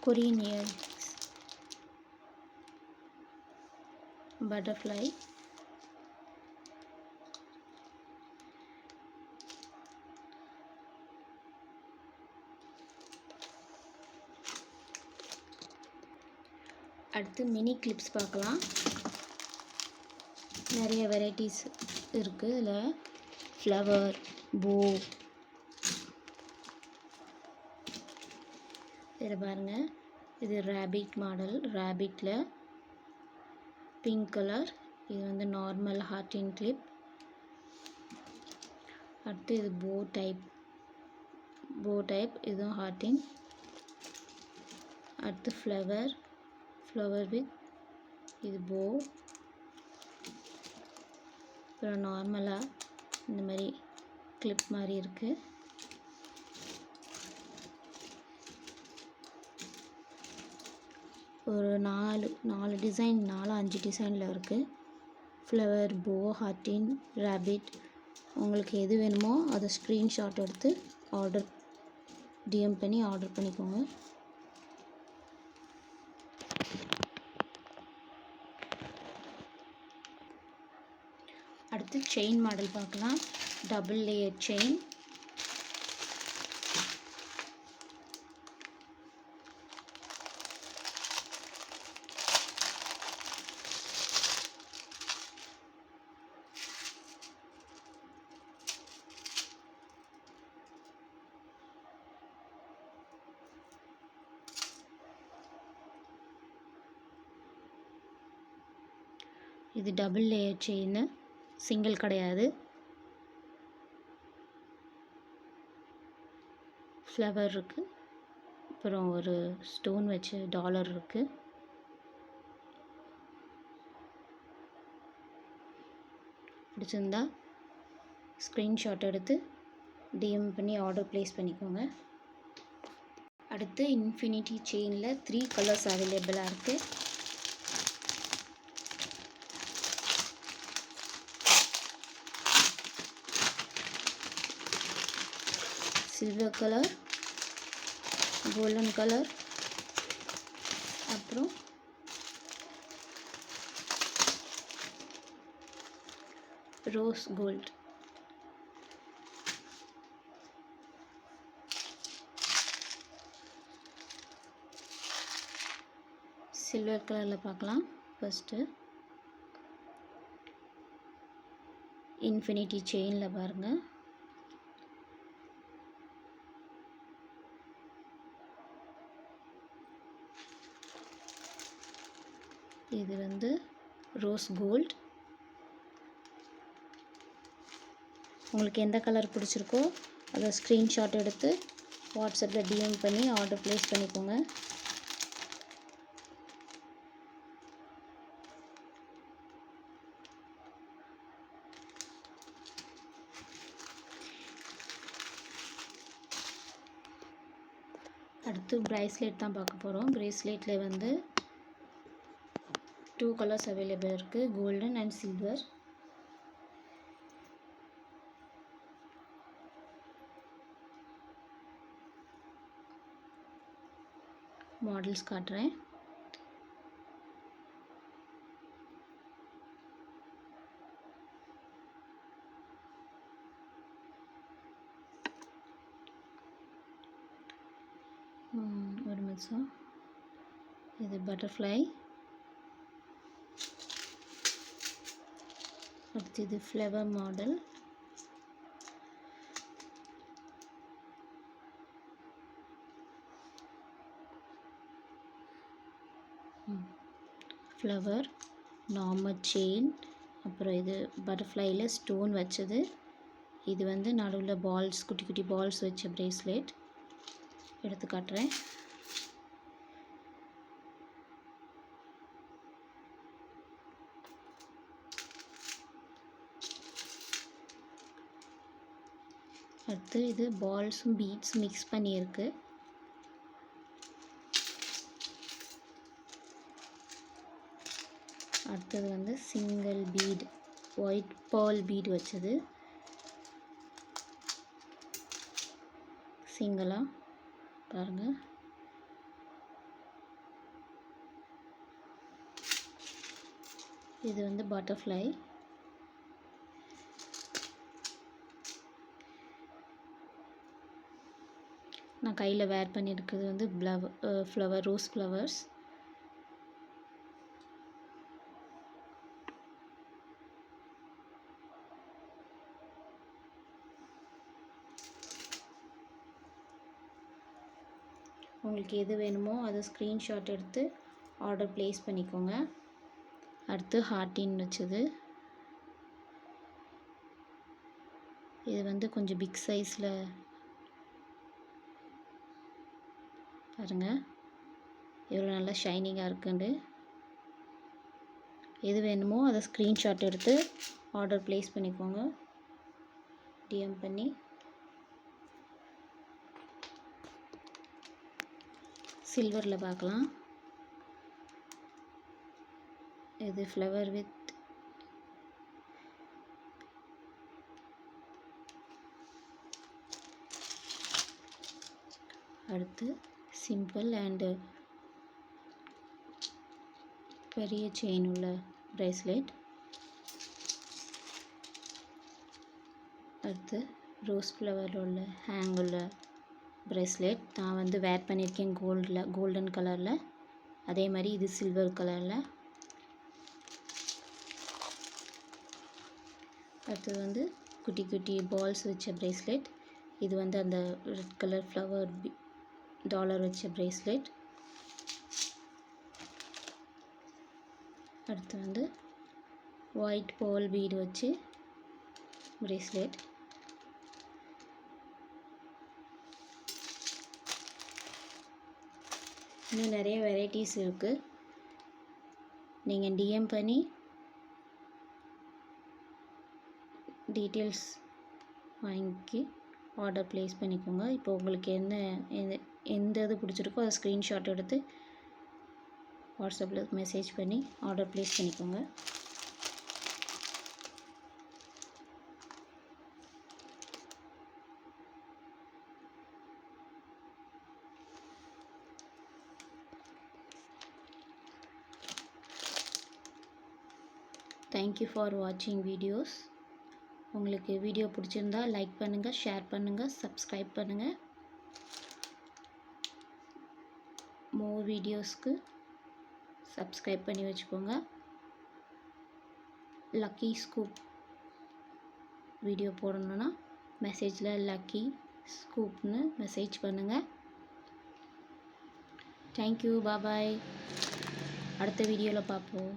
Korean earrings, butterfly, அடுத்து mini clips பார்க்கலாம். நிறைய வெரைட்டிஸ் இருக்குது. இதில் ஃப்ளவர், போ, இதில் பாருங்கள், இது ரேபிட் மாடல். ரேபிட்டில் பிங்க் கலர். இது வந்து நார்மல் ஹார்டின் கிளிப். அடுத்து இது போ டைப், இதுவும் ஹார்டின். அடுத்து ஃப்ளவர் வித் இது போ. அப்புறம் நார்மலாக இந்த மாதிரி கிளிப் மாதிரி இருக்குது. ஒரு நாலு டிசைன், 4-5 டிசைனில் இருக்குது. ஃப்ளவர், போ, ஹார்டின், ரேபிட். உங்களுக்கு எது வேணுமோ அதை ஸ்க்ரீன்ஷாட் எடுத்து டிஎம் பண்ணி ஆர்டர் பண்ணிக்கோங்க. அடுத்து செயின் மாடல் பார்க்கலாம். Double layer chain. இது டபுள் லேயர் செயின், சிங்கிள் கிடையாது. ஃப்ளவர் இருக்குது, அப்புறம் ஒரு ஸ்டோன் வச்சு டாலர் இருக்குது. பிடிச்சிருந்தா ஸ்க்ரீன்ஷாட் எடுத்து டிஎம் பண்ணி ஆர்டர் ப்ளேஸ் பண்ணிக்கோங்க. அடுத்து இன்ஃபினிட்டி செயினில் 3 கலர்ஸ் அவைலபிளாக இருக்குது. சில்வர் கலர், கோல்டன் கலர், அப்புறம் ரோஸ் கோல்ட். சில்வர் கலரில் பார்க்கலாம். ஃபஸ்ட்டு இன்ஃபினிட்டி செயினில் பாருங்கள். இது வந்து ரோஸ் கோல்ட். உங்களுக்கு எந்த கலர் பிடிச்சிருக்கோ அதை ஸ்க்ரீன்ஷாட் எடுத்து வாட்ஸ்அப்பில் டிஎம் பண்ணி ஆர்டர் ப்ளேஸ் பண்ணிக்கோங்க. அடுத்து ப்ரைஸ்லெட் தான் பார்க்க போகிறோம். ப்ரேஸ்லெட்டில் வந்து 2 கலர்ஸ் அவைலபிள் இருக்குது, கோல்டன் அண்ட் சில்வர். மாடல்ஸ் காட்டுறேன். ஒரு நிமிஷம். இது பட்டர்ஃப்ளை. அடுத்து இது flower model. Flower, normal chain, அப்புறம் இது பட்டர்ஃப்ளையில் ஸ்டோன் வச்சது. இது வந்து நடுவில் பால்ஸ், குட்டி குட்டி பால்ஸ் வச்ச ப்ரேஸ்லெட். எடுத்து காட்டுறேன். அடுத்து இது பால்ஸும் பீட்ஸ் மிக்ஸ் பண்ணியிருக்கு. அடுத்தது வந்து single bead, white pearl bead வச்சது. சிங்கிளாக பாருங்கள். இது வந்து பட்டர்ஃப்ளை. நான் கையில் வேர் பண்ணியிருக்கிறது வந்து ஃப்ளவர், ரோஸ் ஃப்ளவர்ஸ். உங்களுக்கு எது வேணுமோ அதை ஸ்க்ரீன்ஷாட் எடுத்து ஆர்டர் ப்ளேஸ் பண்ணிக்கோங்க. அடுத்து ஹார்ட்டின் வச்சது. இது வந்து கொஞ்சம் பிக் சைஸில் பாருங்கள் எவ்வளோ நல்லா ஷைனிங்காக இருக்குண்டு. எது வேணுமோ அதை ஸ்க்ரீன்ஷாட் எடுத்து ஆர்டர் ப்ளேஸ் பண்ணிக்கோங்க, டிஎம் பண்ணி. சில்வரில் பார்க்கலாம். இது ஃப்ளவர் வித் அடுத்து சிம்பிள் அண்டு பெரிய செயின் உள்ள பிரேஸ்லெட். அடுத்து ரோஸ் ஃப்ளவர் உள்ள ஹேங் உள்ள பிரேஸ்லெட். நான் வந்து வேர் பண்ணியிருக்கேன் கோல்டன் கலரில். அதே மாதிரி இது சில்வர் கலரில். அடுத்தது வந்து குட்டி குட்டி பால்ஸ் வச்ச பிரேஸ்லெட். இது வந்து அந்த ரெட் கலர் ஃப்ளவர் டாலர் வச்ச பிரேஸ்லெட். அடுத்து வந்து ஒயிட் பால் பீடு வச்சு பிரேஸ்லெட். இன்னும் நிறைய வெரைட்டிஸ் இருக்குது. நீங்கள் டிஎம் பண்ணி டீட்டெயில்ஸ் வாங்கி ஆர்டர் ப்ளேஸ் பண்ணிக்கோங்க. இப்போ உங்களுக்கு எந்த இது பிடிச்சிருக்கோ அதை ஸ்க்ரீன்ஷாட் எடுத்து வாட்ஸ்அப்பில் மெசேஜ் பண்ணி ஆர்டர் ப்ளேஸ் பண்ணிக்கோங்க. தேங்க்யூ ஃபார் வாட்சிங் வீடியோஸ். உங்களுக்கு வீடியோ பிடிச்சிருந்தா லைக் பண்ணுங்கள், ஷேர் பண்ணுங்கள், சப்ஸ்கிரைப் பண்ணுங்கள். மோர் வீடியோஸ்க்கு சப்ஸ்கிரைப் பண்ணி வச்சுக்கோங்க. லக்கி ஸ்கூப் வீடியோ போடணுன்னா மெசேஜில் லக்கி ஸ்கூப்னு மெசேஜ் பண்ணுங்கள். தேங்க்யூ, பாய். அடுத்த வீடியோவில் பார்ப்போம்.